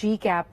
GCAP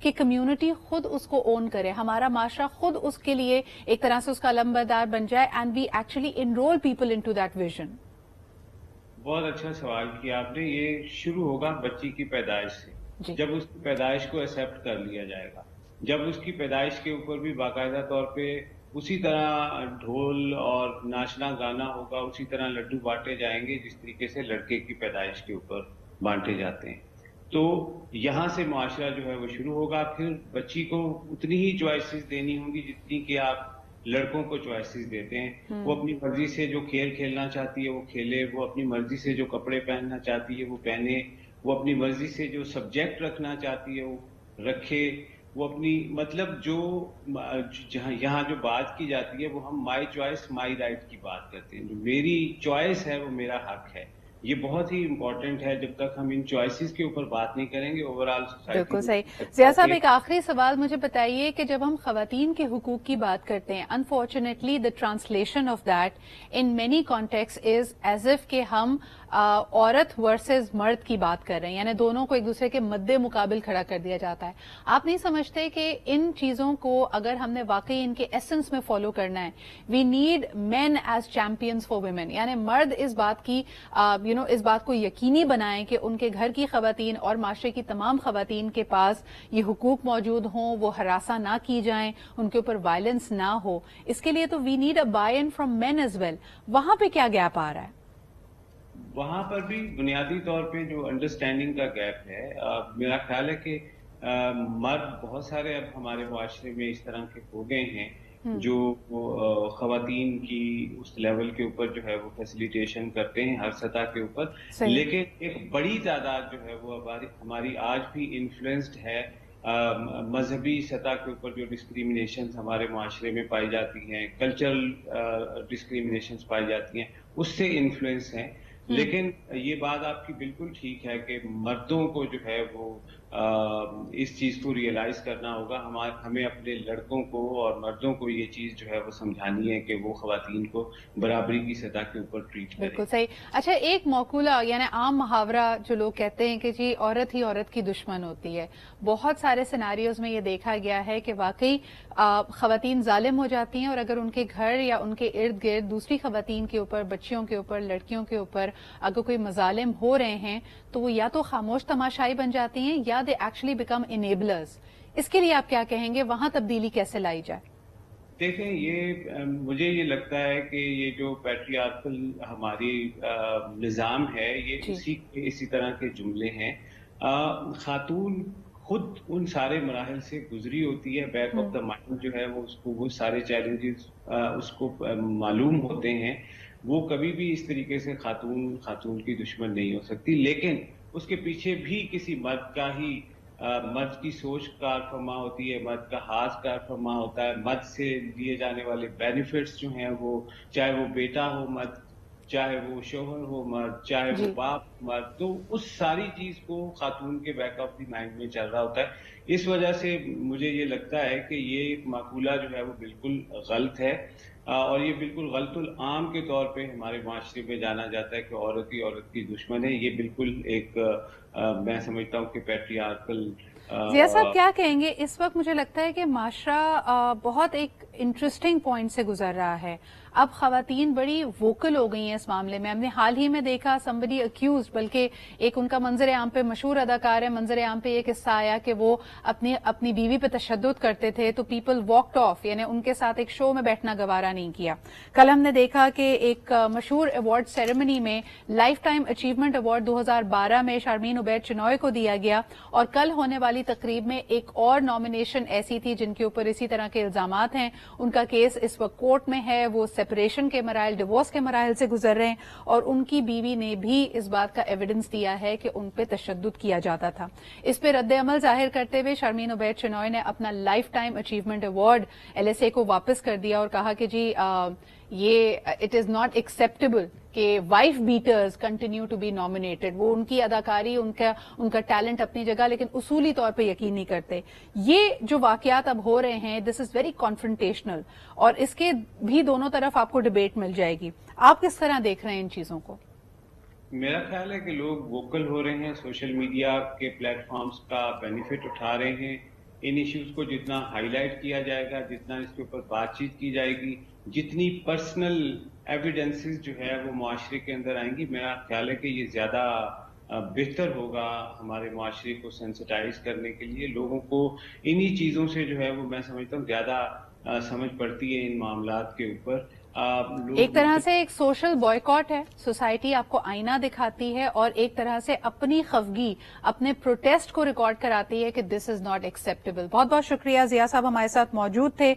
کہ community خود اس کو اون کرے, ہمارا معاشرہ خود اس کے لیے ایک طرح سے اس کا علمبردار بن جائے, and we actually enrol people into that vision. بہت اچھا سوال کیا آپ نے. یہ شروع ہوگا بچی کی پیدائش سے. جب اس کی پیدائش کو ایکسیپٹ کر لیا جائے گا, جب اس کی پیدائش کے اوپر بھی باقاعدہ طور پہ اسی طرح ڈھول اور ناچنا گانا ہوگا, اسی طرح لڈو بانٹے جائیں گے جس طریقے سے لڑکے کی پیدائش کے اوپر بانٹے جاتے ہیں, تو یہاں سے معاشرہ جو ہے وہ شروع ہوگا. پھر بچی کو اتنی ہی چوائسیز دینی ہوں گی جتنی کہ آپ لڑکوں کو چوائسیز دیتے ہیں. وہ اپنی مرضی سے جو کھیل کھیلنا چاہتی ہے وہ کھیلے, وہ اپنی مرضی سے جو کپڑے پہننا چاہتی ہے وہ پہنے, وہ اپنی مرضی سے جو سبجیکٹ رکھنا چاہتی ہے وہ رکھے. وہ اپنی مطلب جو یہاں جو بات کی جاتی ہے وہ ہم مائی چوائس مائی رائٹ کی بات کرتے ہیں. جو میری چوائس ہے وہ میرا حق ہے. یہ بہت ہی امپورٹنٹ ہے. جب تک ہم ان چوائسیز کے اوپر بات نہیں کریں گے اوور آل سوسائٹی. بالکل صحیح. ضیاء صاحب, ایک آخری سوال مجھے بتائیے کہ جب ہم خواتین کے حقوق کی بات کرتے ہیں, unfortunately the translation of that in many context is as if کہ ہم عورت ورسز مرد کی بات کر رہے ہیں, یعنی دونوں کو ایک دوسرے کے مد مقابل کھڑا کر دیا جاتا ہے. آپ نہیں سمجھتے کہ ان چیزوں کو اگر ہم نے واقعی ان کے ایسنس میں فالو کرنا ہے, we need men as champions for women, یعنی مرد اس بات کی اس بات کو یقینی بنائیں کہ ان کے گھر کی خواتین اور معاشرے کی تمام خواتین کے پاس یہ حقوق موجود ہوں, وہ ہراساں نہ کی جائیں, ان کے اوپر وائلنس نہ ہو. اس کے لیے تو we need a buy in from men as well. وہاں پہ کیا گیپ آ رہا ہے؟ وہاں پر بھی بنیادی طور پہ جو انڈرسٹینڈنگ کا گیپ ہے, میرا خیال ہے کہ مرد بہت سارے اب ہمارے معاشرے میں اس طرح کے ہو گئے ہیں جو خواتین کی اس لیول کے اوپر جو ہے وہ فیسیلیٹیشن کرتے ہیں ہر سطح کے اوپر, لیکن ایک بڑی تعداد جو ہے وہ ہماری آج بھی انفلوئنسڈ ہے مذہبی سطح کے اوپر. جو ڈسکریمنیشنز ہمارے معاشرے میں پائی جاتی ہیں, کلچرل ڈسکریمنیشنز پائی جاتی ہیں, اس سے انفلوئنس ہیں. لیکن یہ بات آپ کی بالکل ٹھیک ہے کہ مردوں کو جو ہے وہ اس چیز کو ریئلائز کرنا ہوگا. ہمیں اپنے لڑکوں کو اور مردوں کو یہ چیز جو ہے وہ سمجھانی ہے کہ وہ خواتین کو برابری کی سطح کے اوپر ٹریٹ کریں. بالکل صحیح. اچھا, ایک موقولہ یعنی عام محاورہ جو لوگ کہتے ہیں کہ جی عورت ہی عورت کی دشمن ہوتی ہے, بہت سارے سیناریوز میں یہ دیکھا گیا ہے کہ واقعی خواتین ظالم ہو جاتی ہیں, اور اگر ان کے گھر یا ان کے ارد گرد دوسری خواتین کے اوپر, بچیوں کے اوپر, لڑکیوں کے اوپر اگر کوئی مظالم ہو رہے ہیں تو وہ یا تو خاموش تماشائی بن جاتی ہیں یا دے ایکچولی بیکم انیبلرز. اس کے لیے آپ کیا کہیں گے, وہاں تبدیلی کیسے لائی جائے؟ دیکھیں, یہ مجھے یہ لگتا ہے کہ یہ جو پیٹریارکل ہماری نظام ہے یہ اسی طرح کے جملے ہیں. خاتون خود ان سارے مراحل سے گزری ہوتی ہے, بیک آف دا مائنڈ جو ہے وہ اس کو وہ سارے چیلنجز اس کو معلوم ہوتے ہیں. وہ کبھی بھی اس طریقے سے خاتون کی دشمن نہیں ہو سکتی, لیکن اس کے پیچھے بھی کسی مرد کی سوچ کار فرما ہوتی ہے, مرد کا ہاتھ کار فرما ہوتا ہے. مرد سے دیے جانے والے بینیفٹس جو ہیں وہ, چاہے وہ بیٹا ہو مرد, چاہے وہ شوہر ہو مرد, چاہے وہ باپ مرد, تو اس ساری چیز کو خاتون کے بیک آف دی مائنڈ میں چل رہا ہوتا ہے. اس وجہ سے مجھے یہ لگتا ہے کہ یہ ایک مقولہ جو ہے وہ بالکل غلط ہے, اور یہ بالکل غلط العام کے طور پہ ہمارے معاشرے میں جانا جاتا ہے کہ عورت ہی عورت کی دشمن ہے. یہ بالکل ایک میں سمجھتا ہوں کہ پیٹریارکل. ضیاء صاحب کیا کہیں گے, اس وقت مجھے لگتا ہے کہ معاشرہ بہت ایک انٹرسٹنگ پوائنٹ سے گزر رہا ہے. اب خواتین بڑی ووکل ہو گئی ہیں اس معاملے میں. ہم نے حال ہی میں دیکھا somebody accused, بلکہ ایک ان کا منظر عام پہ مشہور اداکار ہے, منظر عام پہ یہ قصہ آیا کہ وہ اپنی بیوی پہ تشدد کرتے تھے تو پیپل واکڈ آف, یعنی ان کے ساتھ ایک شو میں بیٹھنا گوارا نہیں کیا. کل ہم نے دیکھا کہ ایک مشہور ایوارڈ سیریمنی میں لائف ٹائم اچیومنٹ ایوارڈ 2012 میں شارمین عبید چنوئے کو دیا گیا, اور کل ہونے والی تقریب میں ایک اور نامینیشن ایسی تھی جن کے اوپر اسی طرح کے الزامات ہیں. ان کا کیس اس وقت کورٹ میں ہے, وہ سیپریشن کے مراحل, ڈیورس کے مراحل سے گزر رہے ہیں, اور ان کی بیوی نے بھی اس بات کا ایویڈنس دیا ہے کہ ان پہ تشدد کیا جاتا تھا. اس پہ رد عمل ظاہر کرتے ہوئے شارمین عبید چنوئے نے اپنا life time achievement award LSA کو واپس کر دیا اور کہا کہ جی یہ اٹ از ناٹ ایکسیپٹیبل کہ wife beaters continue to be nominated. وہ ان کی اداکاری, ان کا ٹیلنٹ اپنی جگہ, لیکن اصولی طور پہ یقین نہیں کرتے. یہ جو واقعات اب ہو رہے ہیں دس از ویری کانفرنٹیشنل, اور اس کے بھی دونوں طرف آپ کو ڈبیٹ مل جائے گی. آپ کس طرح دیکھ رہے ہیں ان چیزوں کو؟ میرا خیال ہے کہ لوگ ووکل ہو رہے ہیں، سوشل میڈیا کے پلیٹ فارمز کا بینیفٹ اٹھا رہے ہیں. ان ایشوز کو جتنا ہائی لائٹ کیا جائے گا، جتنا اس کے اوپر بات چیت کی جائے گی، جتنی پرسنل ایویڈنسز جو ہے وہ معاشرے کے اندر آئیں گی، میرا خیال ہے کہ یہ زیادہ بہتر ہوگا ہمارے معاشرے کو سینسٹائز کرنے کے لیے. لوگوں کو انہی چیزوں سے جو ہے وہ میں سمجھتا ہوں زیادہ سمجھ پڑتی ہے ان معاملات کے اوپر. ایک طرح سے ایک سوشل بوائیکاٹ ہے، سوسائٹی آپ کو آئینہ دکھاتی ہے اور ایک طرح سے اپنی خفگی، اپنے پروٹیسٹ کو ریکارڈ کراتی ہے کہ دس از ناٹ ایکسیپٹیبل. بہت بہت شکریہ ضیاء صاحب ہمارے ساتھ موجود تھے.